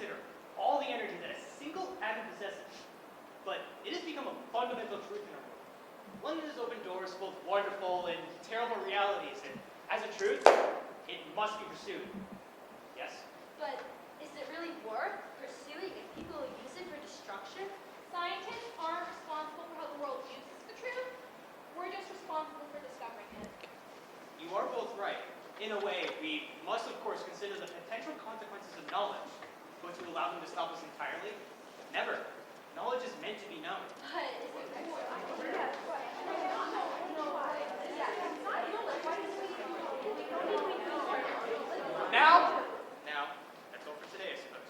consider all the energy that a single atom possesses. But it has become a fundamental truth in our world. London has opened doors full of wonderful and terrible realities, and as a truth, it must be pursued. Yes? But is it really worth pursuing if people use it for destruction? Scientists aren't responsible for how the world uses the truth. We're just responsible for discovering it. You are both right. In a way, we must of course consider the potential consequences of knowledge, but to allow them to stop us entirely? Never. Knowledge is meant to be known. But is it worth Now, that's all for today, I suppose.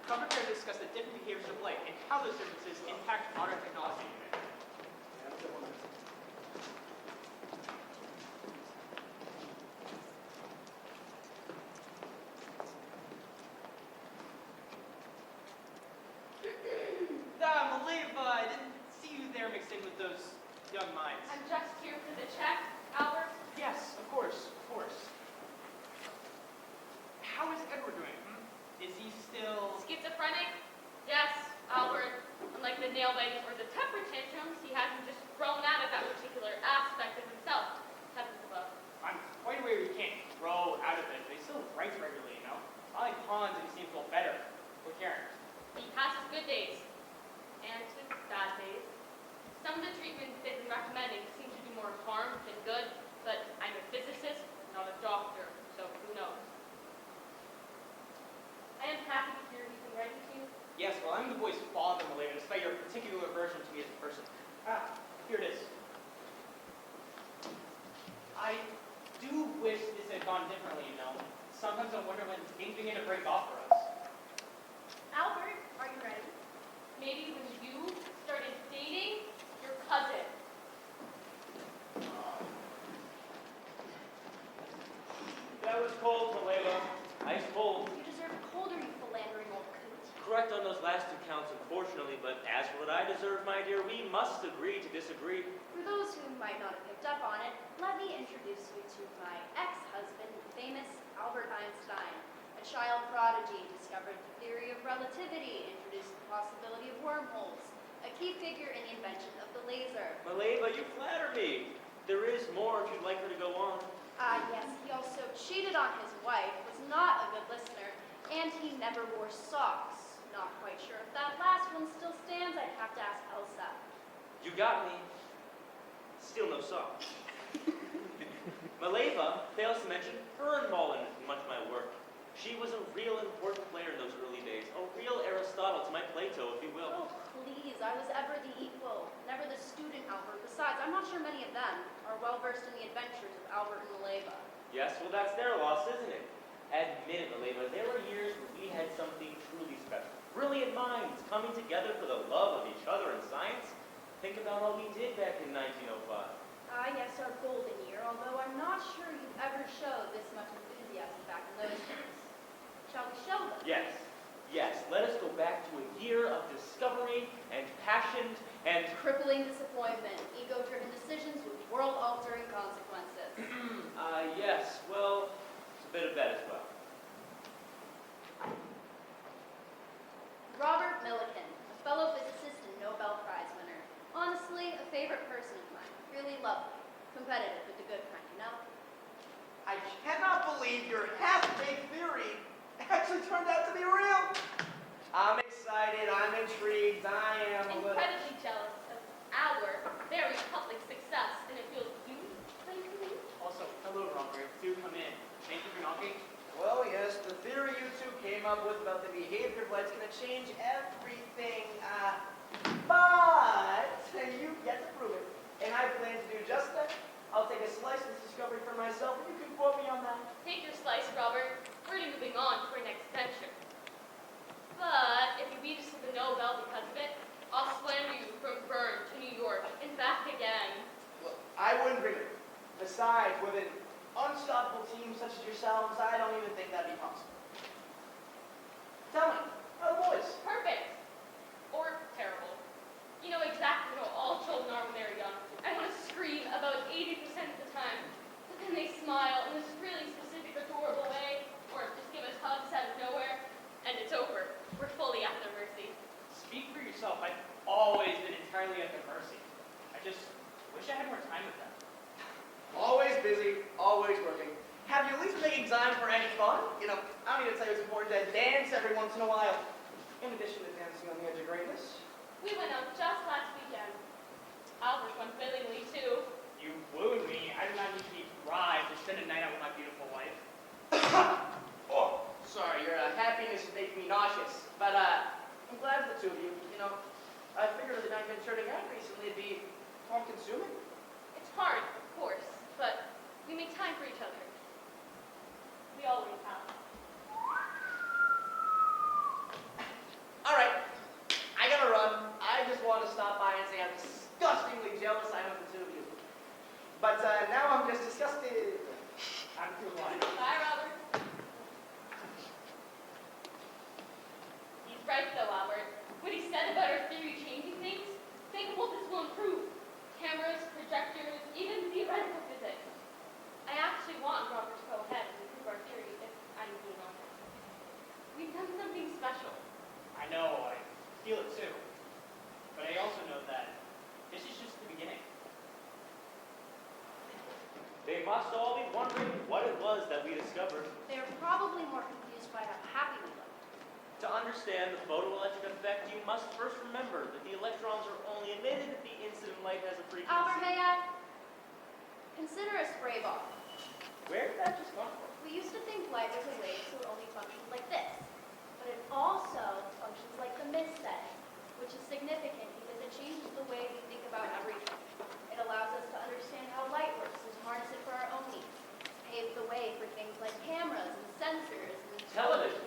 Come prepared to discuss the different behaviors of light and how those differences impact modern technology. Maleva, I didn't see you there mixed in with those young minds. I'm just here for the check, Albert. Yes, of course, of course. How is Edward doing? Is he still... Schizophrenic? Yes, Albert. Unlike the nail biting or the temper tantrums, he hasn't just grown out of that particular aspect of himself. Heavens above. I'm quite aware he can't grow out of it, but he still writes regularly, you know? I like Hans and he seems a little better. With Karen. He has his good days. And his bad days. Some of the treatments they've been recommending seem to do more harm than good, but I'm a physicist, not a doctor, so who knows. I am happy to hear he's been writing to you. Yes, well, I'm the boy's father, Maleva, despite your particular aversion to me as a person. Here it is. I do wish this had gone differently, you know. Sometimes I wonder when things begin to break off for us. Albert, are you ready? Maybe when you started dating your cousin. That was cold, Maleva. Ice cold. You deserve colder, you philandering old coot. Correct on those last two counts, unfortunately, but as for what I deserve, my dear, we must agree to disagree. For those who might not have picked up on it, let me introduce you to my ex-husband, famous Albert Einstein. A child prodigy, discovered the theory of relativity, introduced the possibility of wormholes, a key figure in the invention of the laser. Maleva, you flatter me. There is more if you'd like her to go on. Yes, he also cheated on his wife, was not a good listener, and he never wore socks. Not quite sure if that last one still stands. I'd have to ask Elsa. You got me. Still no socks. Maleva fails to mention her involvement in much of my work. She was a real important player in those early days, a real Aristotle to my Plato, if you will. Oh, please, I was ever the equal, never the student Albert. Besides, I'm not sure many of them are well-versed in the adventures of Albert and Maleva. Yes, well, that's their loss, isn't it? Admit it, Maleva, there were years when we had something truly special. Brilliant minds coming together for the love of each other in science. Think about all we did back in 1905. Yes, our golden year, although I'm not sure you've ever showed this much enthusiasm back in those days. Shall we show them? Yes, yes, let us go back to a year of discovery and passion and... crippling disappointment, ego-driven decisions with world-altering consequences. Yes, well, it's a bit of that as well. Robert Millikan, a fellow physicist and Nobel Prize winner. Honestly, a favorite person of mine. Really lovely. Competitive with the good kind, you know? I cannot believe your half-baked theory actually turned out to be real. I'm excited, I'm intrigued, I am a little... Incredibly jealous of our very public success, and it feels you playfully. Also, hello, Robert. Do come in. Thank you for knocking. Well, yes, the theory you two came up with about the behavior of light's going to change everything, but you've yet to prove it, and I plan to do just that. I'll take a slice of this discovery for myself, and you can quote me on that. Take your slice, Robert. We're already moving on to our next venture. But if you beat us to the Nobel because of it, I'll slander you from Bern to New York and back again. Well, I wouldn't bring it. Besides, with an unstoppable team such as yourselves, I don't even think that'd be possible. Tell me, how are the boys? Perfect. Or terrible. You know exactly how all children are when they're young. I want to scream about 80% of the time. But then they smile in this really specific, adorable way, or just give us hugs out of nowhere, and it's over. time for any fun. You know, I don't need to tell you it's important to dance every once in a while. In addition to dancing on the edge of greatness. We went out just last weekend. Albert went willingly, too. You wooed me. I do not need to be bribed to spend a night out with my beautiful wife. Oh, sorry, your happiness is making me nauseous. But I'm glad for the two of you. You know, I figured with the night been turning out recently, it'd be more consuming. It's hard, of course, but we make time for each other. We always have. All right, I gotta run. I just want to stop by and say how disgustingly jealous I am of the two of you. But now I'm just disgusted. I'm too blind. Bye, Robert. He's right, though, Albert. What he said about our theory changing things, think of what this will improve. Cameras, projectors, even theoretical physics. I actually want Robert to go ahead and improve our theory, if I'm being honest. We've done something special. I know, I feel it too. But I also know that this is just the beginning. They must all be wondering what it was that we discovered. They're probably more confused by how happy we look. To understand the photoelectric effect, you must first remember that the electrons are only emitted if the incident light has a frequency. Albert, may I? Consider a spray bottle. Where did that just come from? We used to think light was a wave, so it only functions like this. But it also functions like the mist setting, which is significant because it changes the way we think about everything. It allows us to understand how light works and to harness it for our own needs. It paves the way for things like cameras and sensors and Television.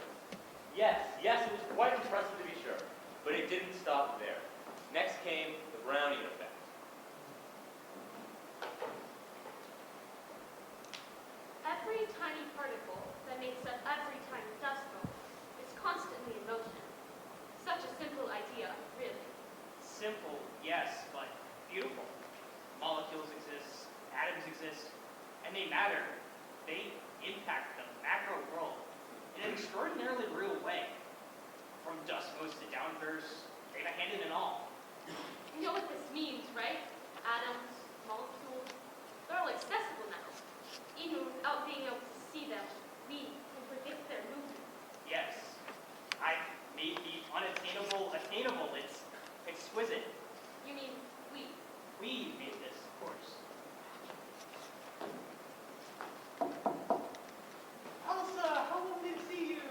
Yes, it was quite impressive to be sure. But it didn't stop there. Next came the Brownian effect. Every tiny particle that makes up every tiny dust mote is constantly in motion. Such a simple idea, really. Simple, yes, but beautiful. Molecules exist, atoms exist, and they matter. They impact the macro world in an extraordinarily real way. From dust motes to downbursts, data handed and all. You know what this means, right? Atoms, molecules, they're all accessible now. Even without being able to see them, we can predict their movement. Yes, I made the unattainable attainable. It's exquisite. You mean we? We made this, of course. Elsa, how lovely to see you.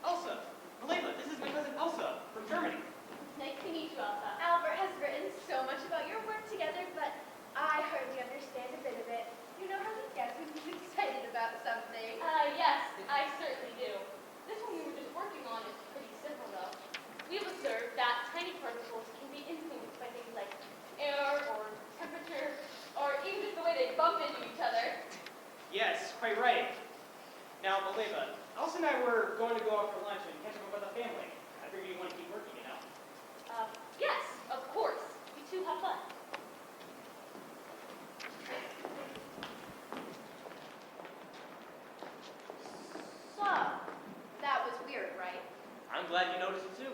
Elsa, Malema, this is my cousin Elsa from Germany. Nice to meet you, Elsa. Albert has written so much about your work together, but I hardly understand a bit of it. You know how he gets when he's excited about something. Yes, I certainly do. This one we were just working on is pretty simple, though. We've observed that tiny particles can be influenced by things like air or temperature, or even just the way they bump into each other. Yes, quite right. Now, Malema, Elsa and I were going to go out for lunch and catch up with the family. I figured you want to keep working, you know. Yes, of course. We too have fun. So, that was weird, right? I'm glad you noticed it too.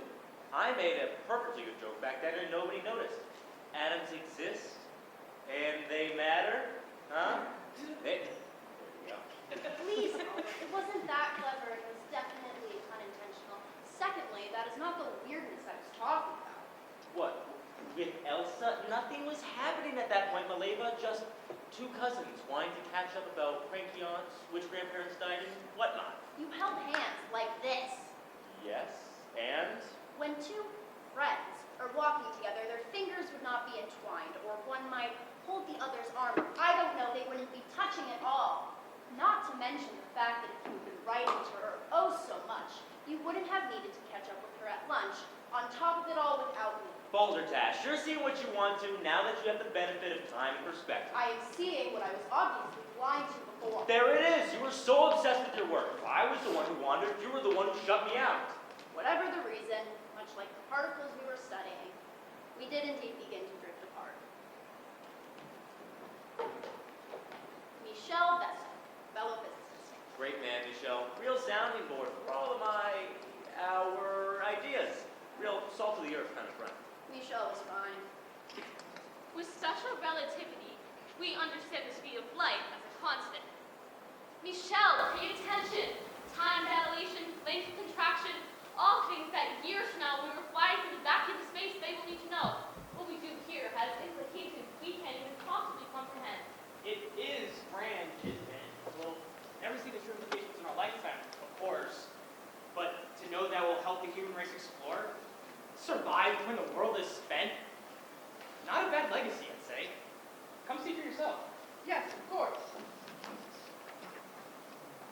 I made a perfectly good joke back then and nobody noticed. Atoms exist, and they matter, huh? There you go. Please, Albert, it wasn't that clever. It was definitely unintentional. Secondly, that is not the weirdness I was talking about. What? With Elsa, nothing was happening at that point, Maleva. Just two cousins wanting to catch up about cranky aunts, which grandparents died, and whatnot. You held hands like this. Yes, and? When two friends are walking together, their fingers would not be entwined, or one might hold the other's arm. I don't know, they wouldn't be touching at all. Not to mention the fact that if you had been writing to her oh so much, you wouldn't have needed to catch up with her at lunch, on top of it all without me. Balderdash, you're seeing what you want to now that you have the benefit of time and perspective. I am seeing what I was obviously blind to before. There it is! You were so obsessed with your work. If I was the one who wandered, you were the one who shut me out. Whatever the reason, much like the particles we were studying, we did indeed begin to drift apart. Michel Vesta, fellow physicist. Great man, Michel. Real sounding board for all of our ideas. Real salt of the earth kind of friend. Michel was fine. With special relativity, we understand the speed of light as a constant. Michel, create a length, contraction, all things that years from now when we're flying through the vacuum of space, they will need to know. What we do here has implications we can't even possibly comprehend. It is grand, isn't it? We'll never see the true implications in our lifetime, of course. But to know that will help the human race explore, survive when the world is spent, not a bad legacy, I'd say. Come see for yourself. Yes, of course.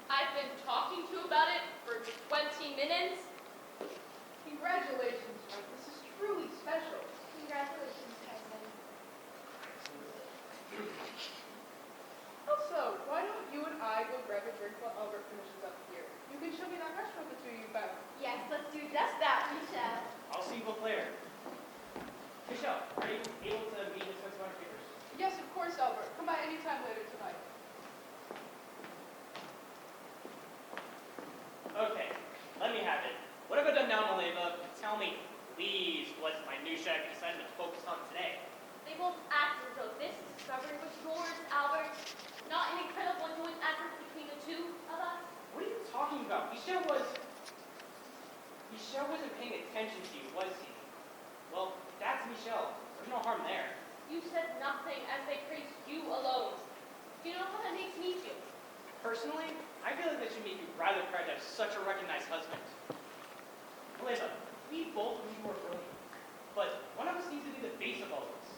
I've been talking to you about it for 20 minutes. Congratulations, Frank. This is truly special. Congratulations, cousin. Also, why don't you and I go grab a drink while Albert finishes up here? You can show me that restaurant the two of you found. Yes, let's do just that, Michelle. I'll see you both later. Michelle, are you able to meet with 21 papers? Yes, of course, Albert. Come by any time later tonight. Okay, let me have it. What have I done now, Maleva? Tell me, please, what minutia I've decided to focus on today. They both act as though this discovery was yours, Albert. Not an incredible joint effort between the two of us. What are you talking about? Michelle wasn't paying attention to you, was he? Well, that's Michelle. There's no harm there. You said nothing as they praised you alone. Do you know how that makes me feel? Personally, I feel like that should make you rather proud to have such a recognized husband. Maleva, we both believe we're brilliant, but one of us needs to be the face of all this.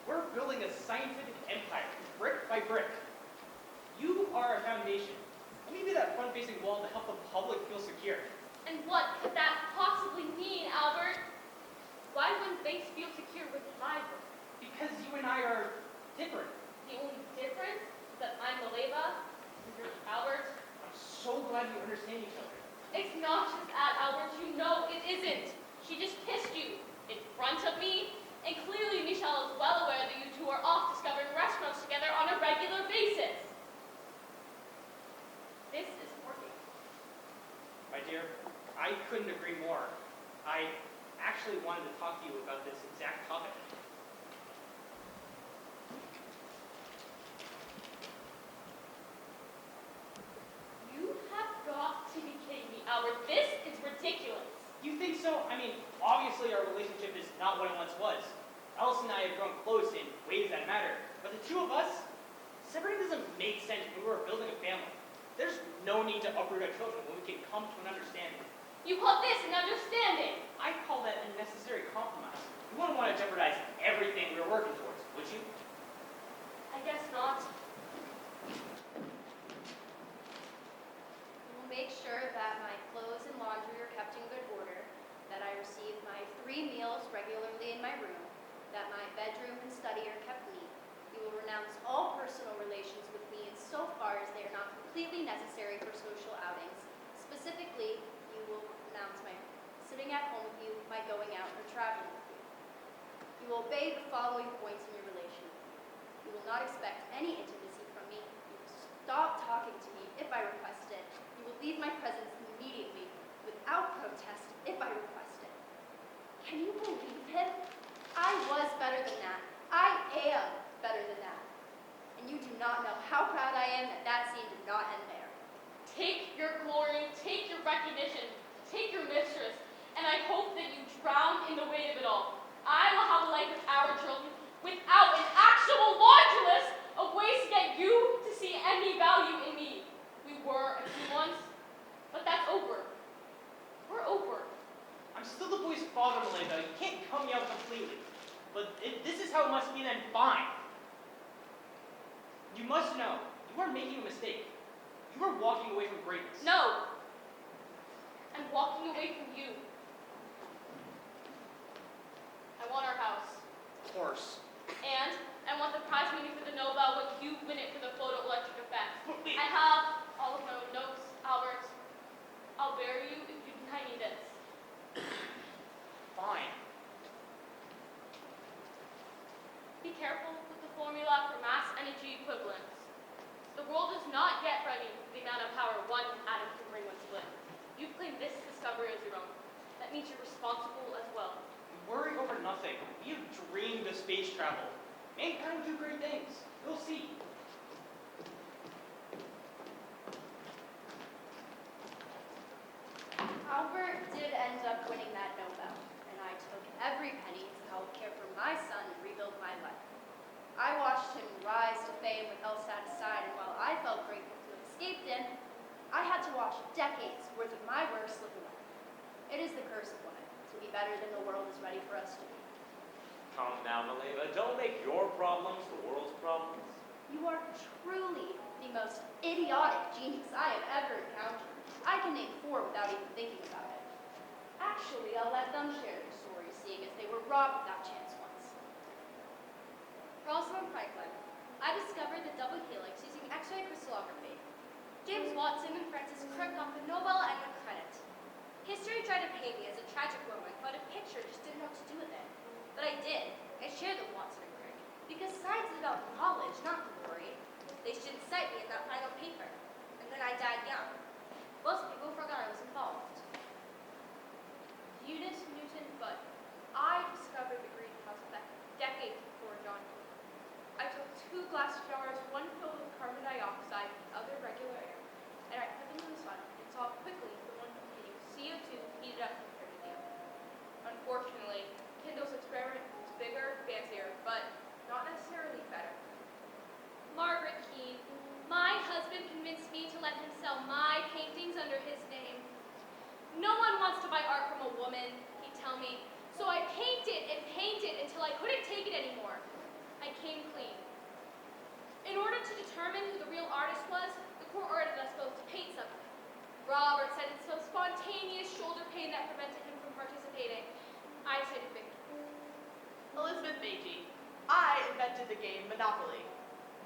We're building a scientific empire, brick by brick. You are a foundation. Let me be that front-facing wall to help the public feel secure. And what could that possibly mean, Albert? Why wouldn't they feel secure with my book? Because you and I are different. The only difference is that I'm Maleva and you're Albert. I'm so glad you understand each other. It's not just that, Albert. You know it isn't. She just kissed you in front of me, and clearly Michelle is well aware that you two are off discovering restaurants together on a regular basis. This is working. My dear, I couldn't agree more. I actually wanted to talk to you about this exact topic. You have got to be kidding me, Albert. This is ridiculous. You think so? I mean, obviously our relationship is not what it once was. Alice and I have grown close in ways that matter. But the two of us, separating doesn't make sense when we're building a family. There's no need to uproot our children when we can come to an understanding. You call this an understanding? I call that a necessary compromise. You wouldn't want to jeopardize everything we were working towards, would you? I guess not. We will make sure that my clothes and laundry are kept in good order, that I receive my 3 meals regularly in my room, that my bedroom and study are kept neat. You will renounce all personal relations with me insofar as they are not completely necessary for social outings. Specifically, you will renounce my sitting at home with you, my going out or traveling with you. You will obey the following points in your relation. You will not expect any intimacy from me. You will stop talking to me if I request it. You will leave my presence immediately without protest if I request it. Can you believe him? I was better than that. I am better than that. And you do not know how proud I am that that scene did not end there. Take your glory, take your recognition, take your mistress, and I hope that you drown in the weight of it all. I will have a life with our children without an actual laundry list of ways to get you to see any value in me. We were a few once, but that's over. We're over. I'm still the boy's father, Melinda. You can't cut me out completely. But if this is how it must be, then fine. You must know, you are making a mistake. You are walking away from greatness. No. I'm walking away from you. I want our house. Of course. And I want the prize money for the Nobel when you win it for the photoelectric effect. But wait. I have all of my own notes, Albert. I'll bury you if you deny me this. Fine. Be careful with the formula for mass energy equivalence. The world is not yet ready for the amount of power one atom can bring when split. You claim this discovery as your own. That means you're responsible as well. You worry over nothing. We have dreamed of space travel. Mankind will do great things. You'll see. Albert did end up winning that Nobel, and I took every penny to help care for my son and rebuild my life. I watched him rise to fame with LSAT aside, and while I felt grateful to have escaped him, I had to watch decades worth of my work slip away. It is the curse of women, to be better than the world is ready for us to be. Calm down, Maleva. Don't make your problems the world's problems. You are truly the most idiotic genius I have ever encountered. I can name 4 without even thinking about it. Actually, I'll let them share their stories, seeing as they were robbed of that chance once. Rosalind Franklin. I discovered the double helix using X-ray crystallography. James Watson and Francis Crick got the Nobel and the credit. History tried to paint me as a tragic woman, but a picture just didn't know what to do with it. But I did. I shared with Watson and Crick, because science is about knowledge, not glory. They shouldn't cite me in that final paper. And then I died young. Most people forgot I was involved. Eunice Newton Budd. I discovered the greenhouse effect decades before John Newton. I took 2 glass jars, one filled with carbon dioxide, the other regular air, and I put them in the sun and saw quickly the one containing CO2 heated up compared to the other. Unfortunately, Kindle's experiment was bigger, fancier, but not necessarily better. Margaret Keane. My husband convinced me to let him sell my paintings under his name. No one wants to buy art from a woman, he'd tell me, so I painted and painted until I couldn't take it anymore. I came clean. In order to determine who the real artist was, the court ordered us both to paint something. Robert said it's some spontaneous shoulder pain that prevented him from participating. I cited Vicky. Elizabeth Beatty. I invented the game Monopoly.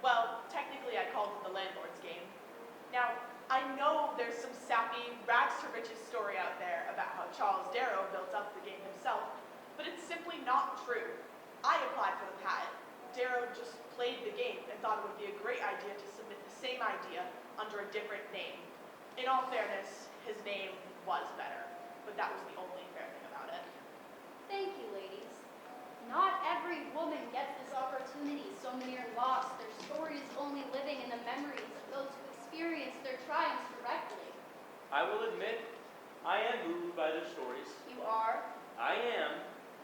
Well, technically I called it the landlord's game. Now, I know there's some sappy, rags-to-riches story out there about how Charles Darrow built up the game himself, but it's simply not true. I applied for the patent. Darrow just played the game and thought it would be a great idea to submit the same idea under a different name. In all fairness, his name was better, but that was the only fair thing about it. Thank you, ladies. Not every woman gets this opportunity. So many are lost, their stories only living in the memories of those who experienced their triumphs directly. I will admit, I am moved by their stories. You are? I am,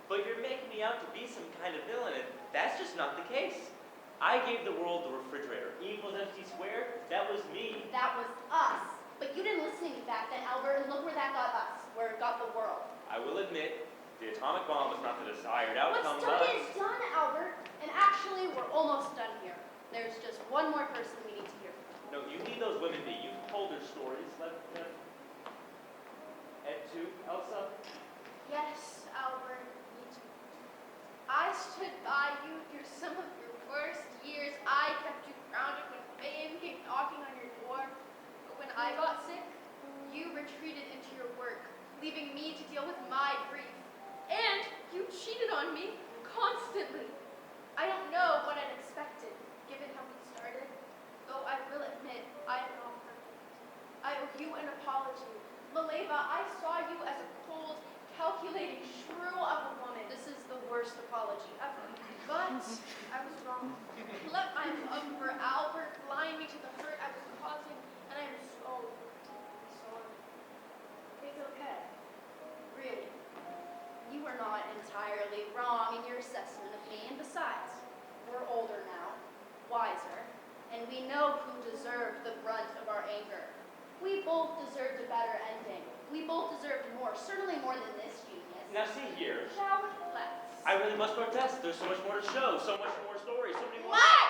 but you're making me out to be some kind of villain, and that's just not the case. I gave the world the refrigerator. E equals MC squared, that was me. That was us. But you didn't listen to me back then, Albert, and look where that got us, where it got the world. I will admit, the atomic bomb was not the desired outcome, What's done but... is done, Albert. And actually, we're almost done here. There's just one more person we need to hear from. No, you leave those women be. You've told their stories. Let them... Ed too, Elsa? Yes, Albert, me too. I stood by you through some of your worst years. I kept you grounded when fame came knocking on your door. But when I got sick, you retreated into your work, leaving me to deal with my grief. And you cheated on me constantly. I don't know what I'd expected, given how we started. Though I will admit, I am not perfect. I owe you an apology. Maleva, I saw you as a cold, calculating shrew of a woman. This is the worst apology ever. But I was wrong. Let my love for Albert blind me to the hurt I was causing, and I am so sorry. It's okay. Really. You were not entirely wrong in your assessment of me, and besides, we're older now, wiser, and we know who deserved the brunt of our anger. We both deserved a better ending. We both deserved more, certainly more than this genius. Now see here. Shall we? Let's. I really must protest. There's so much more to show, so much more stories, so many more... What?